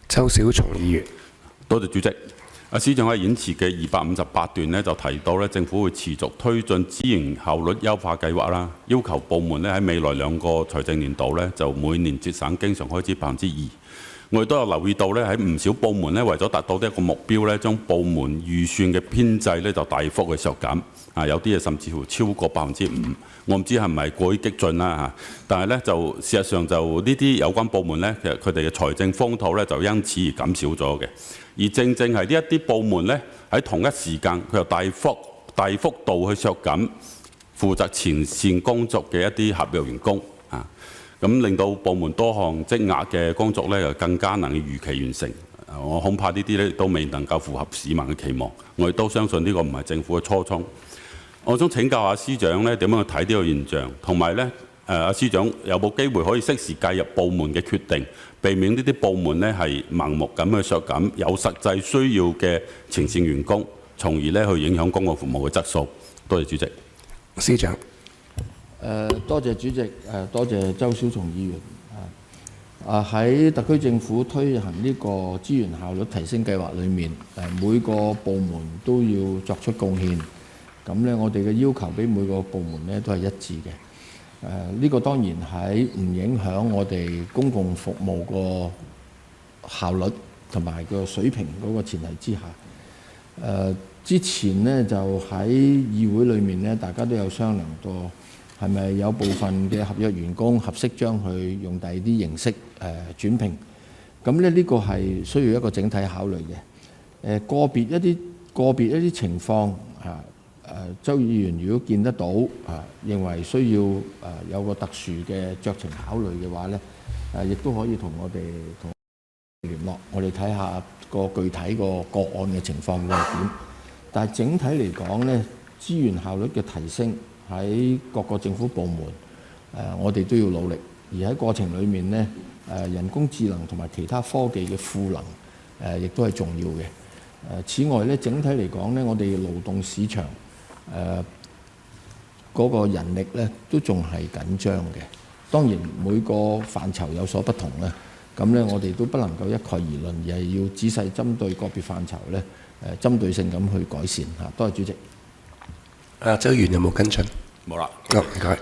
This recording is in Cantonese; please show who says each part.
Speaker 1: 周小松議員。
Speaker 2: 多謝主席。司長喺演辭嘅258段呢，就提到咧，政府會持續推進資源效率優化計劃啦，要求部門咧喺未來2個財政年度咧，就每年節省經常開支2%。我哋都有留意到咧，喺唔少部門咧，為咗達到呢一個目標咧，將部門預算嘅編制咧就大幅嘅削減，有啲嘢甚至乎超過5%。我唔知係咪過於激進啦嚇，但係咧就事實上就呢啲有關部門咧，其實佢哋嘅財政豐肚咧就因此而減少咗嘅。而正係呢一啲部門咧，喺同一時間佢又大幅度去削減負責前線工作嘅一啲合約員工啊，咁令到部門多項積壓嘅工作咧，又更加能夠如期完成。我恐怕呢啲咧都未能夠符合市民嘅期望。我亦都相信呢個唔係政府嘅初衷。我想請教下司長咧，點樣去睇呢個現象，同埋咧司長有冇機會可以適時介入部門嘅決定，避免呢啲部門咧係盲目咁去削減有實際需要嘅前線員工，從而咧去影響公共服務嘅質素。多謝主席。
Speaker 1: 司長。
Speaker 3: 多謝主席，多謝周小松議員。喺特區政府推行呢個資源效率提升計劃裏面，每個部門都要作出貢獻。咁咧，我哋嘅要求俾每個部門咧都係一致嘅。呢個當然喺唔影響我哋公共服務個效率同埋個水平嗰個前提之下。之前呢，就喺議會裏面咧，大家都有商量過，係咪有部分嘅合約員工合適將佢用第二啲形式轉聘？咁咧呢個係需要一個整體考慮嘅。個別一啲情況周議員如果見得到認為需要有個特殊嘅酌情考慮嘅話咧，亦都可以同我哋聯絡，我哋睇下個具體個案嘅情況會係點。但係整體嚟講咧，資源效率嘅提升喺各個政府部門我哋都要努力，而喺過程裏面咧人工智能同埋其他科技嘅賦能亦都係重要嘅。此外咧，整體嚟講咧，我哋勞動市場嗰個人力咧都仲係緊張嘅。當然每個範疇有所不同咧，咁咧我哋都不能夠一概而論，而係要仔細針對個別範疇咧針對性咁去改善嚇。多謝主席。
Speaker 1: 周議員有冇跟進？
Speaker 2: 冇啦。
Speaker 1: 唔該。